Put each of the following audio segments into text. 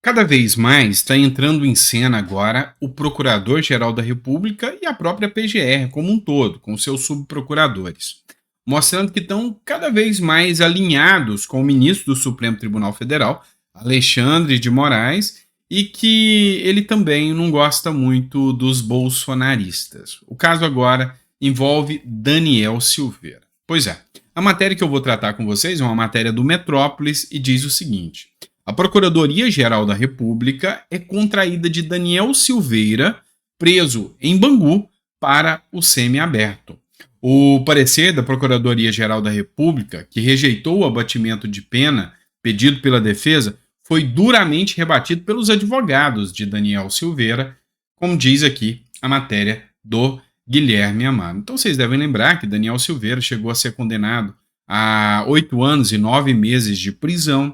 Cada vez mais está entrando em cena agora o Procurador-Geral da República e a própria PGR como um todo, com seus subprocuradores, mostrando que estão cada vez mais alinhados com o ministro do Supremo Tribunal Federal, Alexandre de Moraes, e que ele também não gosta muito dos bolsonaristas. O caso agora envolve Daniel Silveira. Pois é, a matéria que eu vou tratar com vocês é uma matéria do Metrópolis e diz o seguinte: a Procuradoria-Geral da República é contraída de Daniel Silveira, preso em Bangu, para o semiaberto. O parecer da Procuradoria-Geral da República, que rejeitou o abatimento de pena pedido pela defesa, foi duramente rebatido pelos advogados de Daniel Silveira, como diz aqui a matéria do Guilherme Amado. Então vocês devem lembrar que Daniel Silveira chegou a ser condenado a 8 anos e 9 meses de prisão,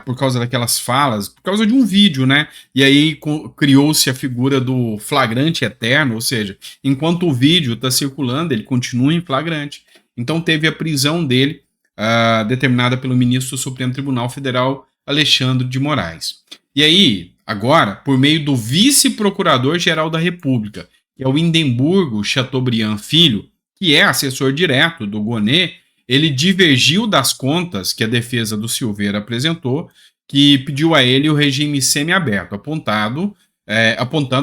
por causa daquelas falas, por causa de um vídeo, né? E aí criou-se a figura do flagrante eterno, ou seja, enquanto o vídeo está circulando, ele continua em flagrante. Então teve a prisão dele, determinada pelo ministro do Supremo Tribunal Federal, Alexandre de Moraes. E aí, agora, por meio do vice-procurador-geral da República, que é o Indemburgo Chateaubriand Filho, que é assessor direto do Gonê, ele divergiu das contas que a defesa do Silveira apresentou, que pediu a ele o regime semiaberto, apontando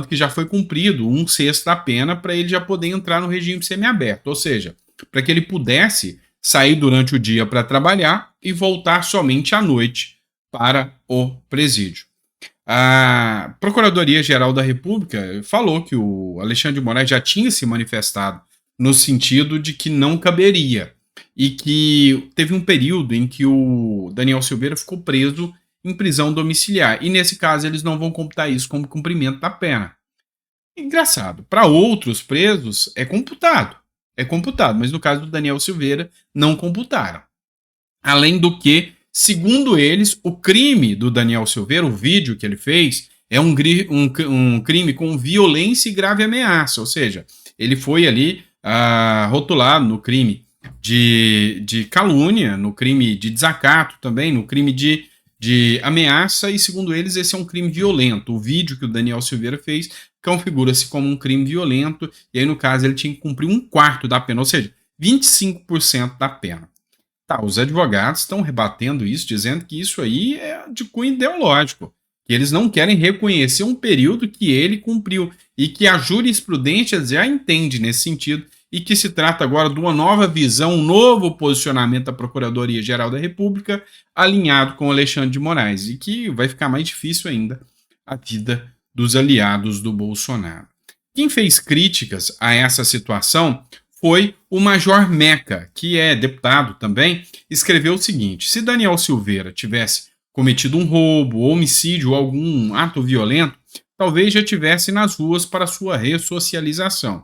que já foi cumprido 1/6 da pena para ele já poder entrar no regime semiaberto, ou seja, para que ele pudesse sair durante o dia para trabalhar e voltar somente à noite para o presídio. A Procuradoria-Geral da República falou que o Alexandre de Moraes já tinha se manifestado no sentido de que não caberia, e que teve um período em que o Daniel Silveira ficou preso em prisão domiciliar. E nesse caso eles não vão computar isso como cumprimento da pena. Engraçado, para outros presos é computado, mas no caso do Daniel Silveira não computaram. Além do que, segundo eles, o crime do Daniel Silveira, o vídeo que ele fez, é um crime com violência e grave ameaça, ou seja, ele foi ali rotulado no crime de calúnia, no crime de desacato também, no crime de ameaça, e segundo eles esse é um crime violento. O vídeo que o Daniel Silveira fez configura-se como um crime violento, e aí no caso ele tinha que cumprir 1/4 da pena, ou seja, 25% da pena. Tá, os advogados estão rebatendo isso, dizendo que isso aí é de cunho ideológico, que eles não querem reconhecer um período que ele cumpriu, e que a jurisprudência já entende nesse sentido, e que se trata agora de uma nova visão, um novo posicionamento da Procuradoria-Geral da República, alinhado com Alexandre de Moraes, e que vai ficar mais difícil ainda a vida dos aliados do Bolsonaro. Quem fez críticas a essa situação foi o Major Meca, que é deputado também, escreveu o seguinte: se Daniel Silveira tivesse cometido um roubo, homicídio ou algum ato violento, talvez já estivesse nas ruas para sua ressocialização.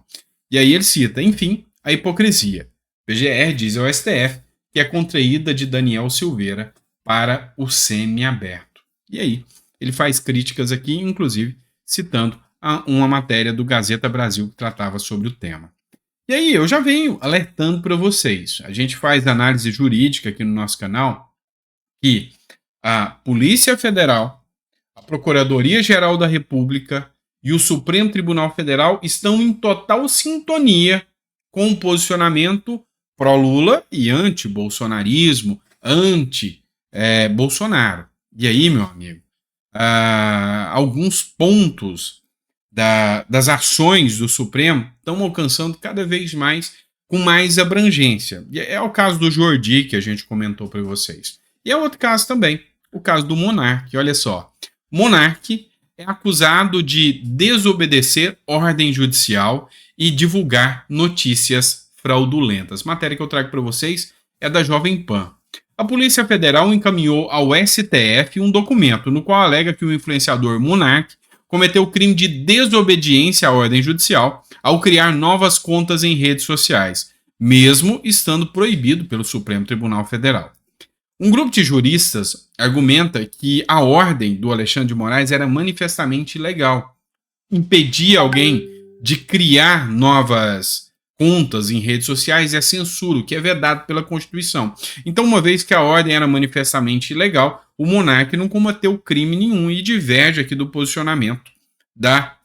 E aí ele cita, enfim, a hipocrisia. PGR diz ao STF que é contraída de Daniel Silveira para o semiaberto. E aí ele faz críticas aqui, inclusive citando uma matéria do Gazeta Brasil que tratava sobre o tema. E aí eu já venho alertando para vocês. A gente faz análise jurídica aqui no nosso canal, que a Polícia Federal, a Procuradoria-Geral da República e o Supremo Tribunal Federal estão em total sintonia com o posicionamento pró-Lula e anti-bolsonarismo, anti-Bolsonaro. E aí, meu amigo, alguns pontos das ações do Supremo estão alcançando cada vez mais, com mais abrangência. E é o caso do Jordi, que a gente comentou para vocês. E é outro caso também, o caso do Monark. Olha só, Monark é acusado de desobedecer ordem judicial e divulgar notícias fraudulentas. Matéria que eu trago para vocês é da Jovem Pan. A Polícia Federal encaminhou ao STF um documento no qual alega que o influenciador Monark cometeu o crime de desobediência à ordem judicial ao criar novas contas em redes sociais, mesmo estando proibido pelo Supremo Tribunal Federal. Um grupo de juristas argumenta que a ordem do Alexandre de Moraes era manifestamente ilegal. Impedia alguém de criar novas contas em redes sociais é censura, o que é vedado pela Constituição. Então, uma vez que a ordem era manifestamente ilegal, o monarca não combateu crime nenhum e diverge aqui do posicionamento da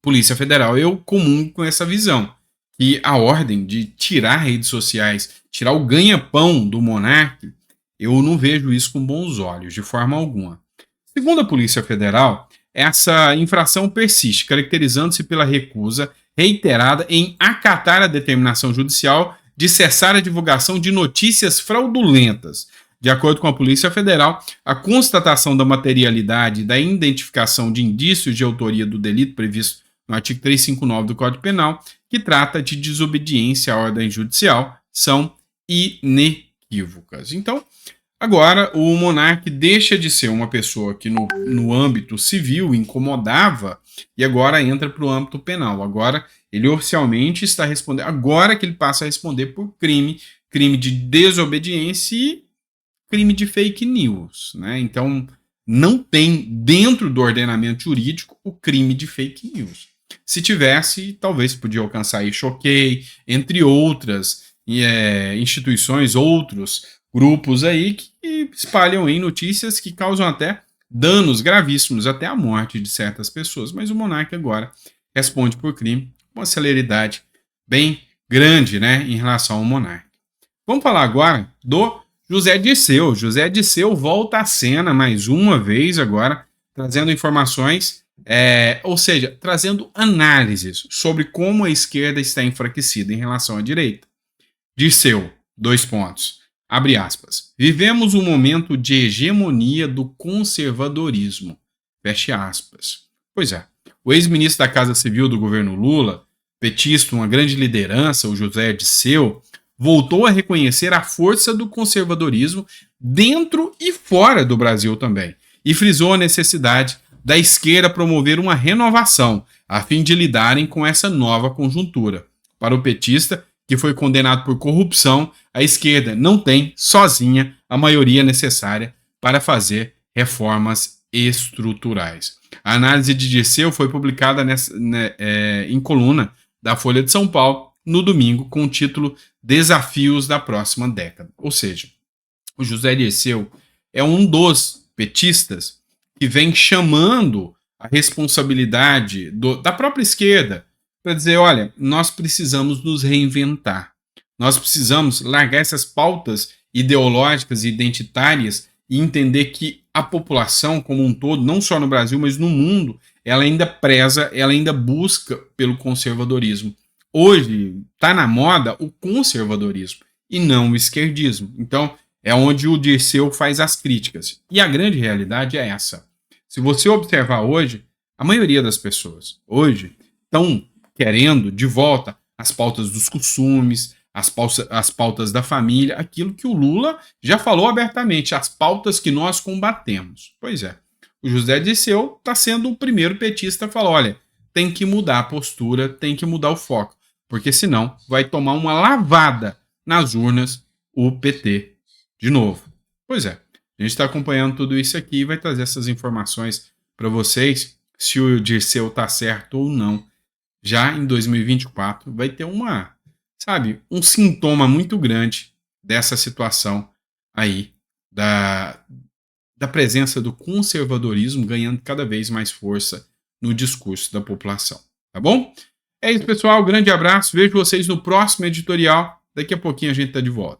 Polícia Federal. Eu comungo com essa visão, que a ordem de tirar redes sociais, tirar o ganha-pão do monarca, eu não vejo isso com bons olhos, de forma alguma. Segundo a Polícia Federal, essa infração persiste, caracterizando-se pela recusa reiterada em acatar a determinação judicial de cessar a divulgação de notícias fraudulentas. De acordo com a Polícia Federal, a constatação da materialidade e da identificação de indícios de autoria do delito previsto no artigo 359 do Código Penal, que trata de desobediência à ordem judicial, são inequívocas. Então, agora o monarca deixa de ser uma pessoa que no âmbito civil incomodava e agora entra para o âmbito penal. Agora ele oficialmente está respondendo, agora que ele passa a responder por crime de desobediência e crime de fake news, né? Então não tem dentro do ordenamento jurídico o crime de fake news. Se tivesse, talvez podia alcançar aí Choquei, entre outras instituições, outros grupos aí que espalham aí notícias que causam até danos gravíssimos, até a morte de certas pessoas. Mas o monarca agora responde por crime com uma celeridade bem grande, né, em relação ao monarca. Vamos falar agora do José Dirceu. José Dirceu volta à cena mais uma vez agora, trazendo informações, ou seja, trazendo análises sobre como a esquerda está enfraquecida em relação à direita. Dirceu, 2 pontos. Abre aspas. Vivemos um momento de hegemonia do conservadorismo. Fecha aspas. Pois é. O ex-ministro da Casa Civil do governo Lula, petista, uma grande liderança, o José Dirceu, voltou a reconhecer a força do conservadorismo dentro e fora do Brasil também, e frisou a necessidade da esquerda promover uma renovação, a fim de lidarem com essa nova conjuntura. Para o petista, que foi condenado por corrupção, a esquerda não tem, sozinha, a maioria necessária para fazer reformas estruturais. A análise de Dirceu foi publicada em coluna da Folha de São Paulo no domingo com o título Desafios da Próxima Década. Ou seja, o José Dirceu é um dos petistas que vem chamando a responsabilidade da própria esquerda para dizer, olha, nós precisamos nos reinventar. Nós precisamos largar essas pautas ideológicas e identitárias e entender que a população como um todo, não só no Brasil, mas no mundo, ela ainda preza, ela ainda busca pelo conservadorismo. Hoje está na moda o conservadorismo e não o esquerdismo. Então, é onde o Dirceu faz as críticas. E a grande realidade é essa. Se você observar hoje, a maioria das pessoas hoje estão querendo de volta as pautas dos costumes, as pautas da família, aquilo que o Lula já falou abertamente, as pautas que nós combatemos. Pois é, o José Dirceu está sendo o primeiro petista a falar, olha, tem que mudar a postura, tem que mudar o foco, porque senão vai tomar uma lavada nas urnas o PT de novo. Pois é, a gente está acompanhando tudo isso aqui e vai trazer essas informações para vocês, se o Dirceu está certo ou não. Já em 2024 vai ter um sintoma muito grande dessa situação aí, da presença do conservadorismo ganhando cada vez mais força no discurso da população, tá bom? É isso, pessoal, grande abraço, vejo vocês no próximo editorial, daqui a pouquinho a gente tá de volta.